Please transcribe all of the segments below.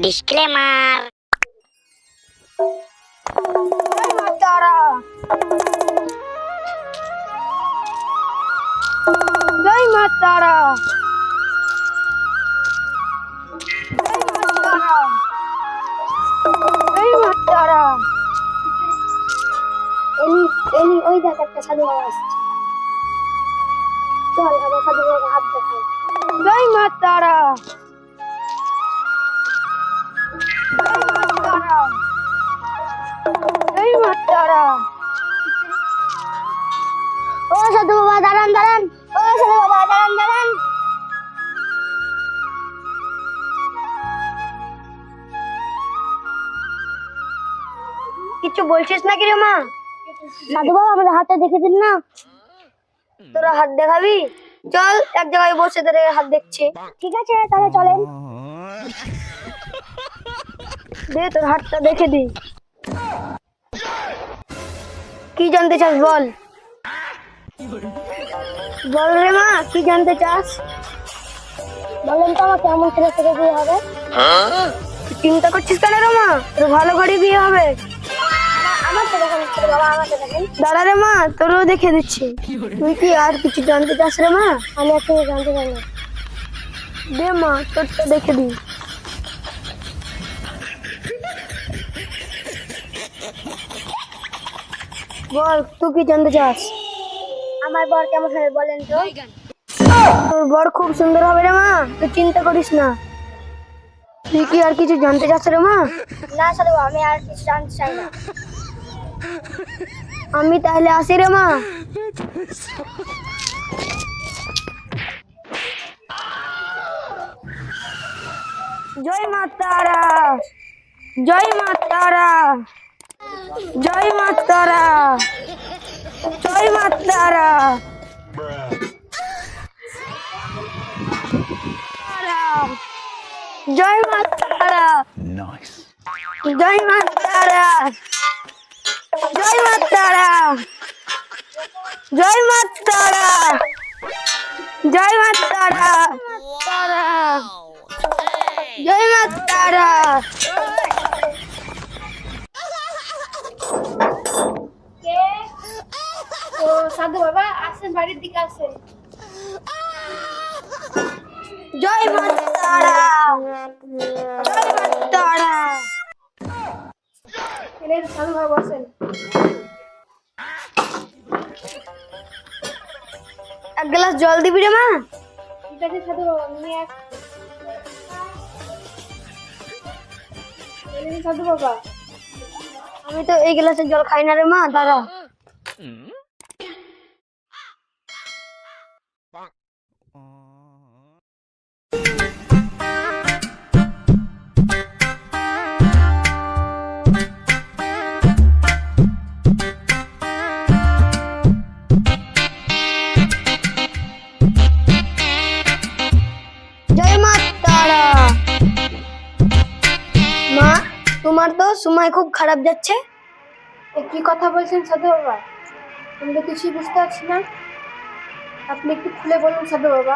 Disclaimer. জয় মা তারা। জয় মা তারা। এলি ওই দেখ একটা সাধু বাবা আসছে। চল আমার সাধু বাবা হাত দেখাই। জয় মা তারা। জয় মা তারা। ও সাধু বাবা দাঁড়ান দাঁড়ান। ও সাধু বাবা দাঁড়ান দাঁড়ান। কিছু বলছিস নাকি রে মা? সাধু বাবা আমাদের হাতটা দেখে দিন না। তোরা হাত দেখাবি? চল এক জায়গায় বসে তোর হাত দেখছি। ঠিক আছে তাহলে চলেন। দে তোর হাতটা দেখে দি। কি জানতে চাস বল? বল রে মা কি জানতে চাস? বলেন তো আমার কেমন ছেলে থেকে বিয়ে হবে? চিন্তা করছিস কেন রে মা? তোর ভালো করে বিয়ে হবে। আমার তো দেখেন বাবা, আমাকে দেখেন। দাঁড়া রে মা তোরও দেখে দিচ্ছি। তুই কি আর কিছু জানতে চাস রে মা? আমি আর কিছু জানতে চাই না। দে মা তোরটা দেখে দি। বল তুই কি জানতে চাস? আমার বর কেমন হবে বলেন তো? তোর বর খুব সুন্দর হবে রে মা, তুই চিন্তা করিস না। তুই কি আর কিছু জানতে চাস রে মা? না সাধু আমি আর কিছু জানতে চাই না। আমি তাহলে আসি রে মা। জয় মা তারা। জয় মা তারা। জয় মা তারা। জয় মা তারা। জয় মা তারা। জয় মা তারা। জয় মা তারা। জয় মা তারা। জয় মা তারা। জয় মা তারা। ও সাধু বাবা আসেন, বাড়ির দিকে আসেন। জয় মা তারা। জয় মা তারা। এলেন সাধু বাবা আসেন। এক গ্লাস জল দিবি রে মা? ঠিক আছে সাধু বাবা নিয়ে আস। সাধু বাবা আমি তো এই গ্লাসের জল খাই না রে মা, দাঁড়া। জয় মা তারা। মা তোমার তো সময় খুব খারাপ যাচ্ছে। কি কথা বলছেন সাধু বাবা? আমি তো কিছুই বুঝতে পারছি না, আপনি একটু খুলে বলুন সাধু বাবা।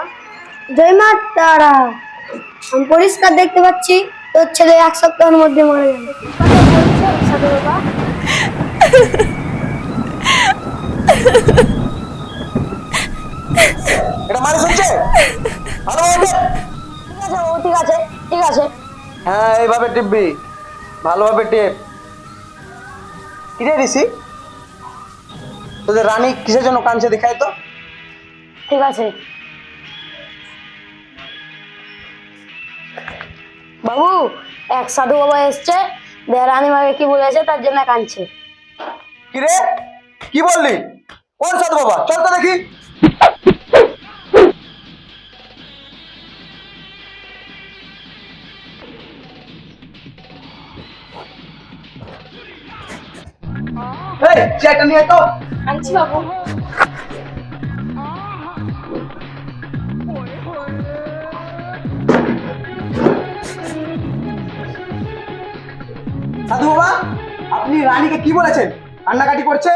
জয় মা তারা। আমি পরিষ্কার দেখতে পাচ্ছি তোর ছেলে 1 সপ্তাহের মধ্যে মরে যাবে। সাধু বাবা এটা মানে শুনছে? ভালো হবে। ঠিক আছে ও ঠিক আছে ঠিক আছে। হ্যাঁ এইভাবে টিপবি, ভালোভাবে টেপ। কিরে ঋষি তোদের রানী কিসের জন্য কাঁদছে দেখাই তো। ঠিক আছে বাবু, এক সাধু বাবা এসছে, রানী মাকে কি বলেছে তার জন্য কাঁদছে। কিরে কি বললি? কোন সাধু বাবা? চল তো দেখি। এই চেয়ারটা নিয়ে তো। আনছি বাবু। সাধু বাবা আপনি রানীকে কি বলেছেন? কান্নাকাটি করছে।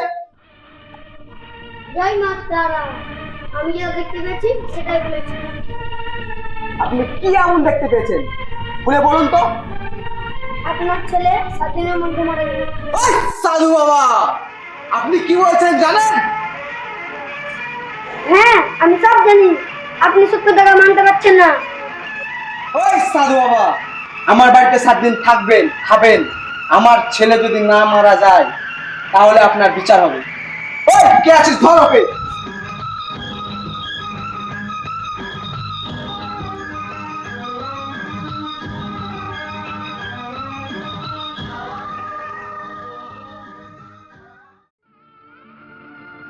জয় মা তারা। আমি যা দেখতে পেয়েছি সেটাই বলেছি। আপনি কি এমন দেখতে পেয়েছেন খুলে বলুন তো। আপনার ছেলে 7 দিনের মধ্যে মারা যাবে। ওই সাধু বাবা, আপনি কি বলছেন জানেন? হ্যাঁ, আমি সব জানি। আপনি সত্য টাকা মানতে পারছেন না। ওই সাধু বাবা, আমার বাড়িতে 7 দিন থাকবেন, খাবেন। আমার ছেলে যদি না মারা যায় তাহলে আপনার বিচার হবে। ওই কে আছিস, ধর ওকে।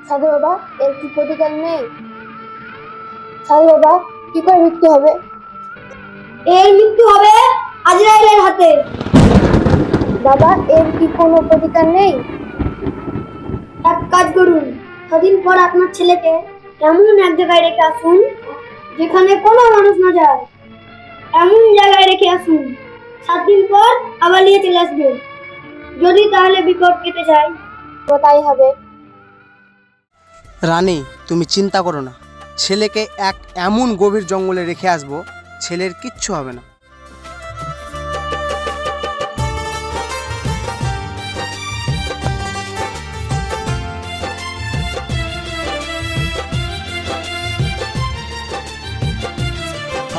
সাধু বাবা, এর কি প্রতিকার নেই? সাধু বাবা, কি করে মৃত্যু হবে? এর মৃত্যু হবে আজরাইলের হাতে। বাবা, এর কি কোনো প্রতিকার নেই? এক কাজ করুন, 6 দিন পর আপনার ছেলেকে এমন এক জায়গায় রেখে আসুন যেখানে কোনো মানুষ না যায়। এমন জায়গায় রেখে আসুন, 7 দিন পর আবার নিয়ে চলে আসবে। যদি তাহলে বিপদ কেটে যায়, তো তাই হবে। রানী, তুমি চিন্তা করো না, ছেলেকে এক এমন গভীর জঙ্গলে রেখে আসবো, ছেলের কিচ্ছু হবে না।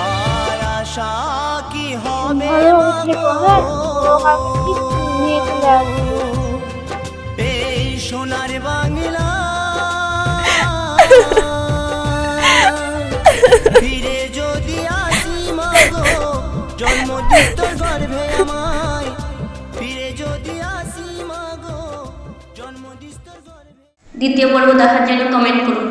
আর আশা কি হবে ভালো থেকো, হ্যাঁ? আমাকে কিছু নিয়ে চলে আসবে। এই সোনার বাংলা ফিরে যদি আসি মাগো, জন্ম দিত গর্ভে আমায়। ফিরে যদি আসি মাগো, জন্ম দিত গর্ভে। দ্বিতীয় পর্ব দেখার জন্য কমেন্ট করুন।